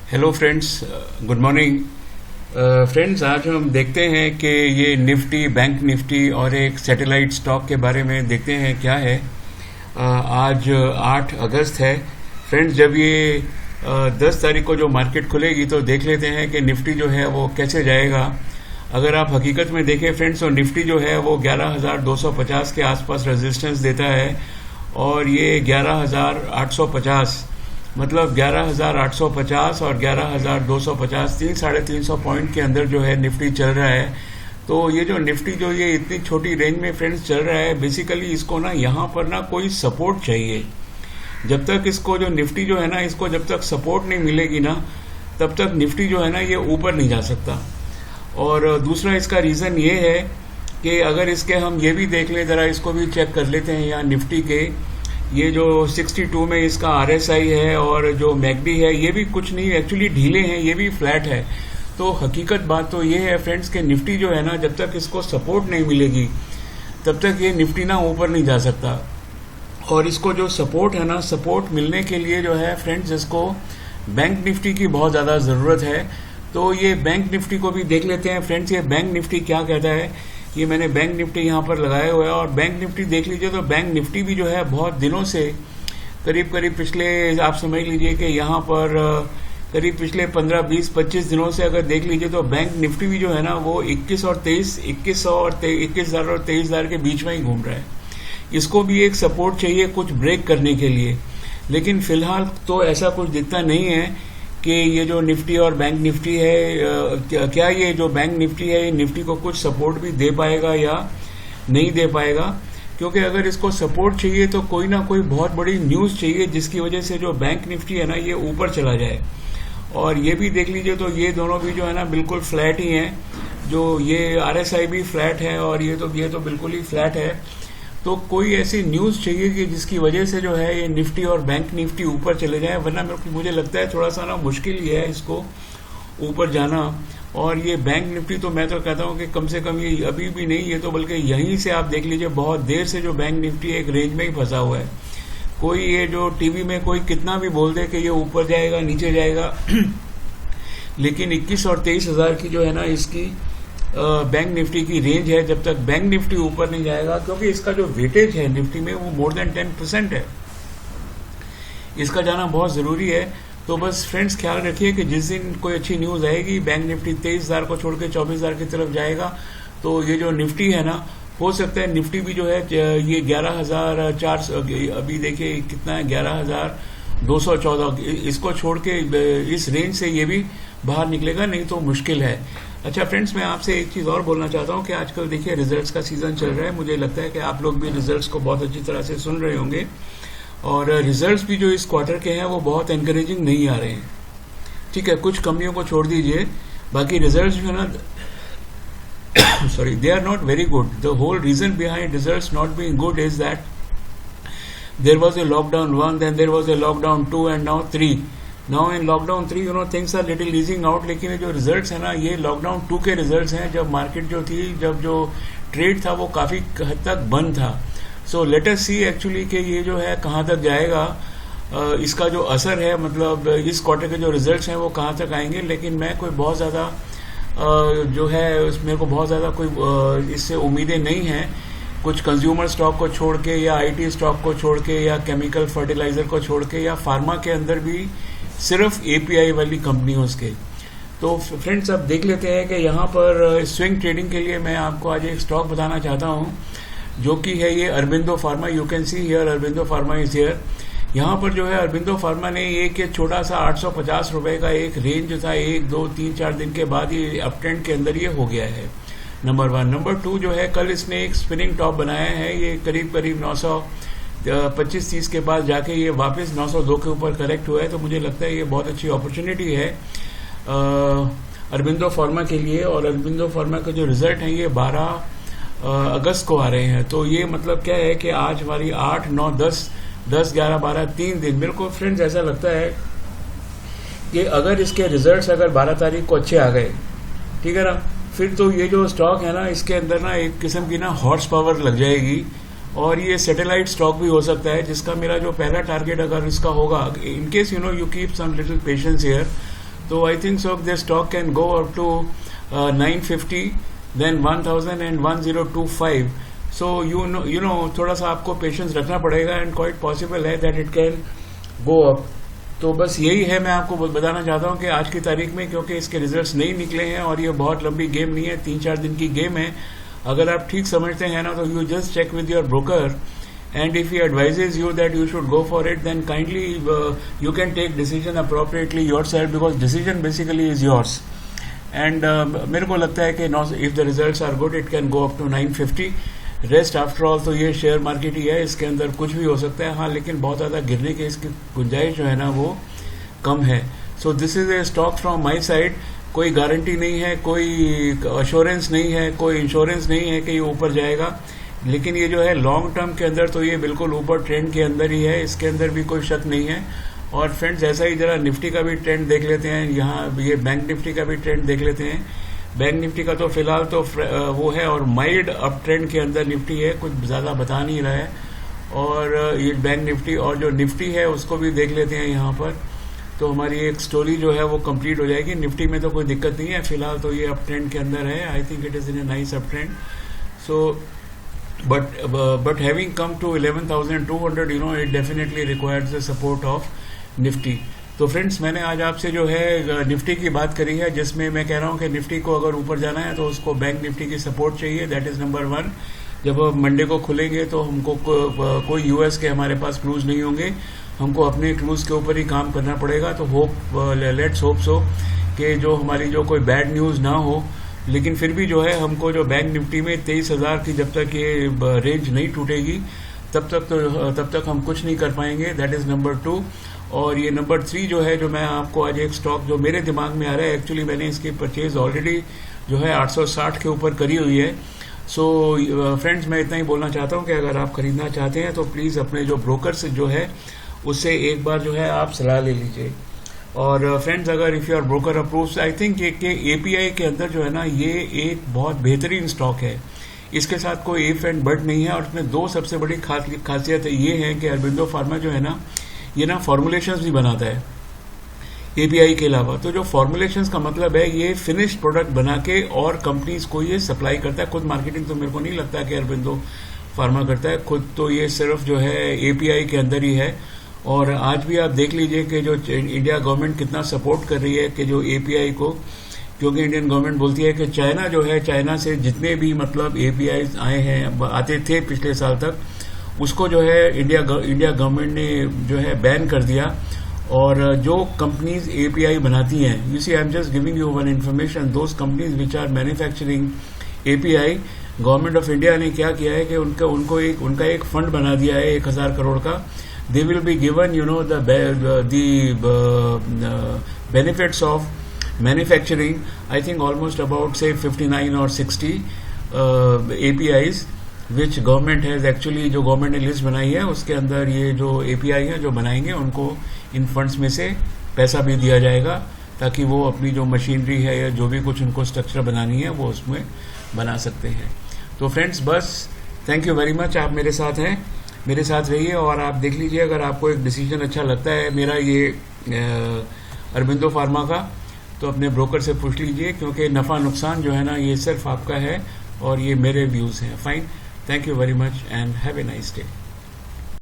Hello friends, good morning. Friends, आज हम देखते हैं कि ये निफ्टी, बैंक निफ्टी और एक सैटेलाइट स्टॉक के बारे में देखते हैं क्या है। आज 8 अगस्त है। फ्रेंड्स, जब ये 10 तारीख को जो मार्केट खुलेगी तो देख लेते हैं कि निफ्टी जो है वो कैसे जाएगा। अगर आप हकीकत में देखें फ्रेंड्स, तो निफ्टी जो है वो 11,250 के आसपास रेजिस्टेंस देता है और ये 11,850 मतलब 11,850 और 11,250 350 पॉइंट के अंदर जो है निफ्टी चल रहा है। तो ये जो निफ्टी जो ये इतनी छोटी रेंज में फ्रेंड्स चल रहा है, बेसिकली इसको ना यहाँ पर ना कोई सपोर्ट चाहिए। जब तक इसको जो निफ्टी जो है ना, इसको जब तक सपोर्ट नहीं मिलेगी ना, तब तक निफ्टी जो है ना ये ऊपर नहीं जा सकता। और दूसरा इसका रीज़न ये है कि अगर इसके हम ये भी देख लें, ज़रा इसको भी चेक कर लेते हैं यहाँ निफ्टी के। ये जो 62 में इसका RSI है और जो मैकडी है ये भी कुछ नहीं, एक्चुअली ढीले हैं, ये भी फ्लैट है। तो हकीकत बात तो ये है फ्रेंड्स कि निफ्टी जो है ना, जब तक इसको सपोर्ट नहीं मिलेगी तब तक ये निफ्टी ना ऊपर नहीं जा सकता। और इसको जो सपोर्ट है ना, सपोर्ट मिलने के लिए जो है फ्रेंड्स, इसको बैंक निफ्टी की बहुत ज़्यादा ज़रूरत है। तो ये बैंक निफ्टी को भी देख लेते हैं फ्रेंड्स। ये बैंक निफ्टी क्या कहता है, ये मैंने बैंक निफ्टी यहाँ पर लगाया हुआ है और बैंक निफ्टी देख लीजिए तो बैंक निफ्टी भी जो है बहुत दिनों से, करीब पिछले आप समझ लीजिए कि यहाँ पर करीब पिछले 15, 20, 25 दिनों से अगर देख लीजिए तो बैंक निफ्टी भी जो है ना वो 21 और 23,000 के बीच में ही घूम रहा है। इसको भी एक सपोर्ट चाहिए कुछ ब्रेक करने के लिए, लेकिन फिलहाल तो ऐसा कुछ दिखता नहीं है कि ये जो निफ्टी और बैंक निफ्टी है, क्या ये जो बैंक निफ्टी है ये निफ्टी को कुछ सपोर्ट भी दे पाएगा या नहीं दे पाएगा। क्योंकि अगर इसको सपोर्ट चाहिए तो कोई ना कोई बहुत बड़ी न्यूज़ चाहिए जिसकी वजह से जो बैंक निफ्टी है ना ये ऊपर चला जाए। और ये भी देख लीजिए तो ये दोनों भी जो है ना बिल्कुल फ्लैट ही हैं। जो ये RSI भी फ्लैट है और ये तो बिल्कुल ही फ्लैट है। तो कोई ऐसी न्यूज़ चाहिए कि जिसकी वजह से जो है ये निफ्टी और बैंक निफ्टी ऊपर चले जाए, वरना मुझे लगता है थोड़ा सा ना मुश्किल ही है इसको ऊपर जाना। और ये बैंक निफ्टी तो मैं तो कहता हूँ कि कम से कम ये अभी भी नहीं, ये तो बल्कि यहीं से आप देख लीजिए बहुत देर से जो बैंक निफ्टी एक रेंज में ही फंसा हुआ है। कोई ये जो टीवी में कोई कितना भी बोल दे कि ये ऊपर जाएगा नीचे जाएगा लेकिन 21 और 23,000 की जो है ना इसकी बैंक निफ्टी की रेंज है। जब तक बैंक निफ्टी ऊपर नहीं जाएगा, क्योंकि इसका जो वेटेज है निफ्टी में वो मोर देन 10% है, इसका जाना बहुत ज़रूरी है। तो बस फ्रेंड्स ख्याल रखिए कि जिस दिन कोई अच्छी न्यूज़ आएगी, बैंक निफ्टी 23,000 को छोड़ के 24,000 की तरफ जाएगा, तो ये जो निफ्टी है ना, हो सकता है निफ्टी भी जो है ये 11,400, अभी देखिए कितना है 11,214, इसको छोड़ के इस रेंज से ये भी बाहर निकलेगा, नहीं तो मुश्किल है। अच्छा फ्रेंड्स, मैं आपसे एक चीज़ और बोलना चाहता हूँ कि आजकल देखिए रिजल्ट्स का सीज़न चल रहा है। मुझे लगता है कि आप लोग भी रिजल्ट्स को बहुत अच्छी तरह से सुन रहे होंगे और रिजल्ट्स भी जो इस क्वार्टर के हैं वो बहुत एनकरेजिंग नहीं आ रहे हैं। ठीक है, कुछ कंपनियों को छोड़ दीजिए, बाकी रिजल्ट्स जो है ना sorry, they are not very good. The whole reason behind results not being good is that there was a lockdown 1, then there was a lockdown 2 and now 3. Now in lockdown 3 things are little easing out, लेकिन ये जो results है ना ये lockdown 2 के results हैं, जब market जो थी, जब जो ट्रेड था वो काफ़ी हद तक बंद था। सो लेट अस सी एक्चुअली कि ये जो है कहाँ तक जाएगा, इसका जो असर है, मतलब इस क्वार्टर के जो रिजल्ट्स हैं वो कहाँ तक आएंगे। लेकिन मैं कोई बहुत ज़्यादा जो है मेरे को बहुत ज़्यादा कोई इससे उम्मीदें नहीं हैं। कुछ कंज्यूमर स्टॉक को छोड़ के या IT स्टॉक को छोड़ के या केमिकल फर्टिलाइज़र को छोड़ के या फार्मा के अंदर भी सिर्फ API वाली कंपनियों के। तो फ्रेंड्स अब देख लेते हैं कि यहाँ पर स्विंग ट्रेडिंग के लिए मैं आपको आज एक स्टॉक बताना चाहता हूँ जो कि है ये Aurobindo pharma. You can see here Aurobindo pharma is here. यहाँ पर जो है अरबिंदो फार्मा ने एक छोटा सा 850 रुपये का एक रेंज जो था 1, 2, 3, 4 दिन के बाद ये अप ट्रेंड के अंदर ये हो गया है, नंबर 1। नंबर 2 जो है कल इसने एक स्पिनिंग टॉप बनाया है, ये करीब 925-30 के पास जाके ये वापस 902 के ऊपर करेक्ट हुआ है। तो मुझे लगता है ये बहुत अच्छी अपॉर्चुनिटी है अरबिंदो फार्मा के लिए। और अरबिंदो फार्मा का जो रिजल्ट है ये 12 अगस्त को आ रहे हैं। तो ये मतलब क्या है कि आज हमारी 8, 9, 10, 11, 12 3 दिन, मेरे को फ्रेंड्स ऐसा लगता है कि अगर इसके रिजल्ट्स अगर 12 तारीख को अच्छे आ गए, ठीक है ना, फिर तो ये जो स्टॉक है ना इसके अंदर ना एक किस्म की ना हॉर्स पावर लग जाएगी और ये सैटेलाइट स्टॉक भी हो सकता है, जिसका मेरा जो पहला टारगेट अगर इसका होगा, in case you keep some little patience here, तो I think so this stock can go up to 950, then 1000 and 1025. So you know थोड़ा सा आपको पेशेंस रखना पड़ेगा एंड क्वाइट पॉसिबल है that it can go up. तो बस यही है, मैं आपको बताना चाहता हूँ कि आज की तारीख में, क्योंकि इसके रिजल्ट्स नहीं निकले हैं और ये बहुत लंबी गेम नहीं है, 3-4 दिन की गेम है. अगर आप ठीक समझते हैं ना तो you just check with your broker, and if he advises you that you should go for it, then kindly you can take decision appropriately yourself, because decision basically is yours. And मेरे को लगता है कि if the results are good it can go up to 950. Rest after all तो ये share market ही है, इसके अंदर कुछ भी हो सकता है. हाँ, लेकिन बहुत ज़्यादा गिरने की इसकी गुंजाइश जो है ना वो कम है. So this is a stock from my side. कोई गारंटी नहीं है, कोई अश्योरेंस नहीं है, कोई इंश्योरेंस नहीं है कि ये ऊपर जाएगा, लेकिन ये जो है लॉन्ग टर्म के अंदर तो ये बिल्कुल ऊपर ट्रेंड के अंदर ही है, इसके अंदर भी कोई शक नहीं है. और फ्रेंड्स, ऐसा ही जरा निफ्टी का भी ट्रेंड देख लेते हैं. यहाँ ये बैंक निफ्टी का भी ट्रेंड देख लेते हैं. बैंक निफ्टी का तो फिलहाल तो वो है और माइल्ड अप ट्रेंड के अंदर निफ्टी है, कुछ ज़्यादा बता नहीं रहा है. और ये बैंक निफ्टी और जो निफ्टी है उसको भी देख लेते हैं यहाँ पर, तो हमारी एक स्टोरी जो है वो कंप्लीट हो जाएगी. निफ्टी में तो कोई दिक्कत नहीं है, फिलहाल तो ये अप ट्रेंड के अंदर है. I think it is in a nice up trend. So but having come to 11,200, it definitely requires the support of Nifty. तो फ्रेंड्स, मैंने आज आपसे जो है निफ्टी की बात करी है, जिसमें मैं कह रहा हूँ कि निफ्टी को अगर ऊपर जाना है तो उसको बैंक निफ्टी की सपोर्ट चाहिए. That is number 1. जब मंडे को खुलेंगे तो हमको कोई यूएस के हमारे पास क्लूज नहीं होंगे, हमको अपने क्लूज के ऊपर ही काम करना पड़ेगा. तो लेट्स होप सो कि जो हमारी जो कोई बैड न्यूज़ ना हो, लेकिन फिर भी जो है हमको जो बैंक निफ्टी में 23,000 की जब तक ये रेंज नहीं टूटेगी तब तक हम कुछ नहीं कर पाएंगे. That is number 2. और ये नंबर 3 जो है, जो मैं आपको आज एक स्टॉक जो मेरे दिमाग में आ रहा है, एक्चुअली मैंने इसकी परचेज ऑलरेडी जो है 860 के ऊपर करी हुई है. सो फ्रेंड्स, मैं इतना ही बोलना चाहता हूँ कि अगर आप खरीदना चाहते हैं तो प्लीज़ अपने जो ब्रोकर से जो है उससे एक बार जो है आप सलाह ले लीजिए. और फ्रेंड्स, अगर if your broker approves, I think कि एपीआई के अंदर जो है ना ये एक बहुत बेहतरीन स्टॉक है. इसके साथ कोई इफ एंड बट नहीं है. और इसमें 2 सबसे बड़ी खासियत ये है कि अरबिंदो फार्मा जो है ना, ये ना फॉर्मुलेशंस भी बनाता है एपीआई के अलावा. तो जो फॉर्मुलेशंस का मतलब है, ये फिनिश्ड प्रोडक्ट बना के और कंपनीज को ये सप्लाई करता है. खुद मार्केटिंग तो मेरे को नहीं लगता कि अरबिंदो फार्मा करता है, खुद तो ये सिर्फ जो है एपीआई के अंदर ही है. और आज भी आप देख लीजिए कि जो इंडिया गवर्नमेंट कितना सपोर्ट कर रही है कि जो एपीआई को, क्योंकि इंडियन गवर्नमेंट बोलती है कि चाइना जो है, चाइना से जितने भी मतलब एपीआई आए हैं, आते थे पिछले साल तक, उसको जो है इंडिया गवर्नमेंट ने जो है बैन कर दिया. और जो कंपनीज एपीआई बनाती हैं, you see I am just giving you one information, those companies which are manufacturing API, government of India ने क्या किया है कि उनका एक फंड बना दिया है 1,000 करोड़ का. They will be given, the benefits of manufacturing. I think almost about say 59 or 60 APIs, which government has actually, जो गवर्नमेंट ने लिस्ट बनाई है उसके अंदर ये जो API है जो बनाएंगे उनको इन फंड्स में से पैसा भी दिया जाएगा, ताकि वो अपनी जो मशीनरी है या जो भी कुछ उनको स्ट्रक्चर बनानी है वो उसमें बना सकते हैं. तो फ्रेंड्स, बस थैंक यू वेरी मच. आप मेरे साथ हैं, मेरे साथ रहिए और आप देख लीजिए. अगर आपको एक डिसीजन अच्छा लगता है मेरा ये अरबिंदो फार्मा का, तो अपने ब्रोकर से पूछ लीजिए, क्योंकि नफ़ा नुकसान जो है ना ये सिर्फ आपका है और ये मेरे व्यूज़ हैं. Fine, thank you very much and have a nice day.